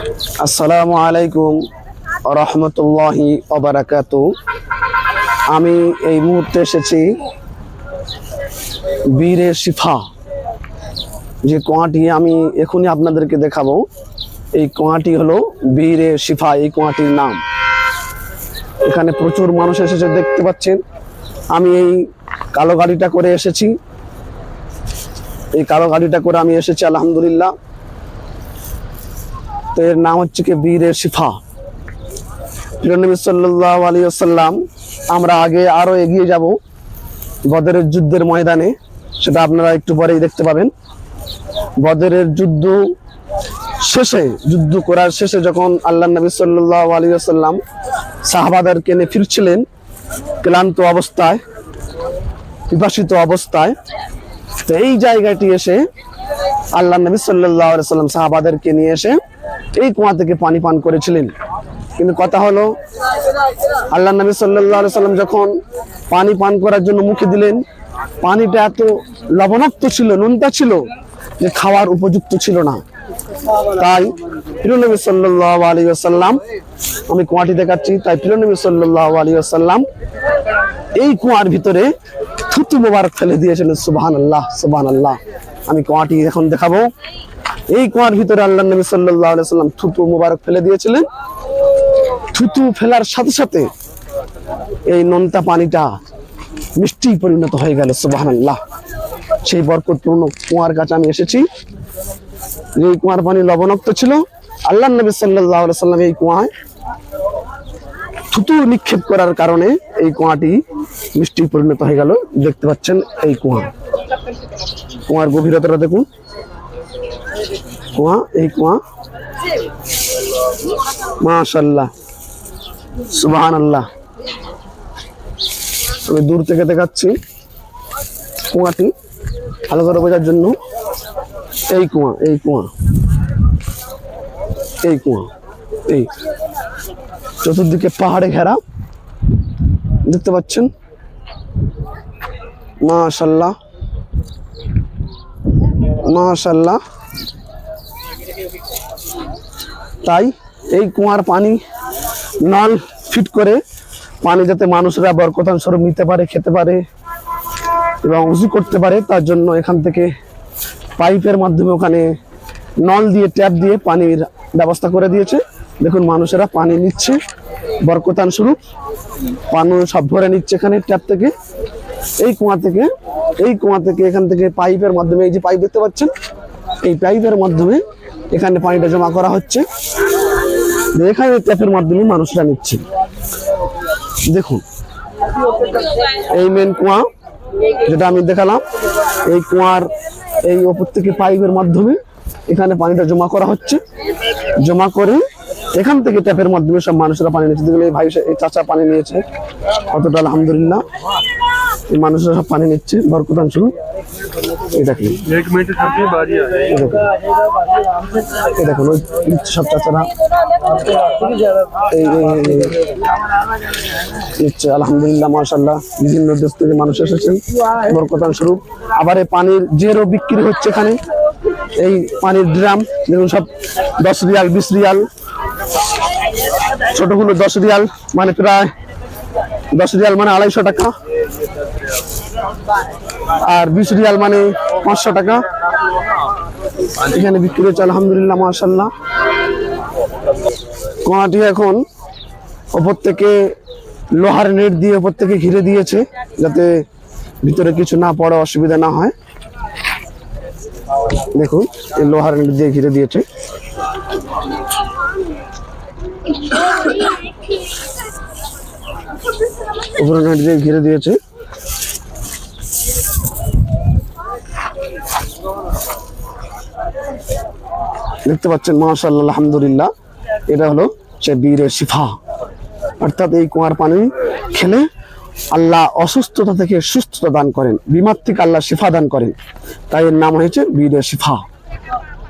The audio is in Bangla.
আসসালামু আলাইকুম রহমতুল্লাহি ওয়া আমি এই মুহূর্তে এসেছি বীরে শিফা যে কুয়াটি আমি এখনই আপনাদেরকে দেখাবো। এই কুয়াটি হলো বীরে শিফা, এই কুয়াটির নাম। এখানে প্রচুর মানুষ এসেছে, দেখতে পাচ্ছেন। আমি এই কালো গাড়িটা করে এসেছি, এই কালো গাড়িটা করে আমি এসেছি আলহামদুলিল্লাহ। তো এর নাম হচ্ছে কি বীরে শিফা। প্রিয় নবী সাল্লাল্লাহু আলাইহি ওয়াসাল্লাম, আমরা আগে আরো এগিয়ে যাব বদরের যুদ্ধের ময়দানে, সেটা আপনারা একটু পরেই দেখতে পাবেন। বদরের যুদ্ধ শেষে, যুদ্ধ করার শেষে যখন আল্লাহ নবী সাল্লাল্লাহু আলাইহি ওয়াসাল্লাম সাহাবাদেরকে নিয়ে ফিরছিলেন ক্লান্ত অবস্থায়, পিপাসিত অবস্থায়, তো এই জায়গাটি এসে আল্লাহ নবী সাল্লাল্লাহু আলাইহি ওয়াসাল্লাম সাহাবাদেরকে নিয়ে এসে এই কুয়া থেকে পানি পান করেছিলেন। কিন্তু কথা হলো, আল্লাহ নবী সাল্লাল্লাহু আলাইহি ওয়াসাল্লাম যখন পানি পান করার জন্য মুখে দিলেন, পানিটা এত লবণাক্ত ছিল, নোনতা ছিল যে খাওয়ার উপযুক্ত ছিল না। তাই প্রিয় নবী সাল্লাল্লাহু আলাইহি ওয়াসাল্লাম, আমি কুয়াটি দেখাচ্ছি, তাই প্রিয় নবী সাল্লাল্লাহু আলাইহি ওয়াসাল্লাম এই কুয়ার ভিতরে থুতু মোবারক ফেলে দিয়েছিলেন। সুবহানাল্লাহ, সুবহানাল্লাহ। আমি কুয়াটি এখন দেখাবো। এই কুয়ার ভিতরে আল্লাহ নবী সাল্লাল্লাহু আলাইহি ওয়াসাল্লাম থুতু মোবারক ফেলে দিয়েছিলেন। থুতু ফেলার সাথে সাথে এই নোনতা পানিটা মিষ্টি পরিণত হয়ে গেল। সুবহানাল্লাহ। সেই বরকতপূর্ণ কুয়ার কাছে আমি এসেছি। এই কুয়ার পানি লবণাক্ত ছিল, আল্লাহ নবী সাল্লাল্লাহু আলাইহি ওয়াসাল্লাম এই কুয়ায় থুতু নিক্ষেপ করার কারণে এই কুয়াটি মিষ্টি পরিণত হয়ে গেল। দেখতে পাচ্ছেন এই কুয়া, কুয়ার গভীরতাটা দেখুন। কুয়া, এই কুয়া, মাশাআল্লাহ, সুবহানাল্লাহ। আমি দূর থেকে দেখাচ্ছি কুয়াটি ভালো করে বোঝার জন্য। এই কুয়া, এই কুয়া, এই কুয়া, এই চতুর্দিকে পাহাড়ে ঘেরা, দেখতে পাচ্ছেন। মাশাআল্লাহ, মাশাআল্লাহ। তাই এই কুয়ার পানি নল ফিট করে পানি যাতে মানুষরা বরকতান স্বরূপ নিতে পারে, খেতে পারে এবং উযু করতে পারে, তার জন্য এখান থেকে পাইপের মাধ্যমে ওখানে নল দিয়ে, ট্যাপ দিয়ে পানির ব্যবস্থা করে দিয়েছে। দেখুন মানুষেরা পানি নিচ্ছে বরকতান স্বরূপ, পানি সব ভরে নিচ্ছে এখানে ট্যাপ থেকে, এই কুয়া থেকে। এই কুয়া থেকে এখান থেকে পাইপের মাধ্যমে, এই যে পাইপ দেখতে পাচ্ছেন, এই পাইপের মাধ্যমে এখানে পানিটা জমা করা হচ্ছে। এখানে ট্যাপের মাধ্যমে মানুষরা নিচ্ছে। দেখুন এই মেন কুয়া যেটা আমি দেখালাম, এই কুয়ার এই ওপর থেকে পাইপের মাধ্যমে এখানে পানিটা জমা করা হচ্ছে। জমা করে এখান থেকে ট্যাপের মাধ্যমে সব মানুষরা পানি নিচ্ছে। দেখলে এই ভাই, এই চাচা পানি নিয়েছে কতটা, আলহামদুলিল্লাহ। এই মানুষরা সব পানি নিচ্ছে বরকতান শুরু। এই দেখুন, এই দেখুন ওই সব চাচারা নিচ্ছে আলহামদুলিল্লাহ, মাশাআল্লাহ। বিভিন্ন দেশ থেকে মানুষ এসেছেন বরকতান স্বরূপ। আবার এই পানির জেরও বিক্রি হচ্ছে এখানে। এই পানির ড্রাম দেখুন, সব 10 রিয়াল, 20 রিয়াল, ছোটগুলো 10 রিয়াল, মানে প্রায় 10 রিয়াল মানে 250 টাকা, আর 20 রিয়াল মানে 500 টাকা এখানে বিক্রি হচ্ছে আলহামদুলিল্লাহ, মাশাআল্লাহ। কুয়াটি এখন ওপর থেকে লোহার নেট দিয়ে ওপর থেকে ঘিরে দিয়েছে, যাতে ভিতরে কিছু না পড়ে, অসুবিধা না হয়। দেখুন এই লোহার নেট দিয়ে ঘিরে দিয়েছে। উপরে নেট দিয়ে ঘিরে দিয়েছে। দেখতে পাচ্ছেন মাশাআল্লাহ, আলহামদুলিল্লাহ। এটা হলো সে বীরে শিফা, অর্থাৎ এই কুয়ার পানি খেলে আল্লাহ অসুস্থতা থেকে সুস্থতা দান করেন, বিমার থেকে আল্লাহ শিফা দান করেন। তাই এর নাম হয়েছে বীরে শিফা।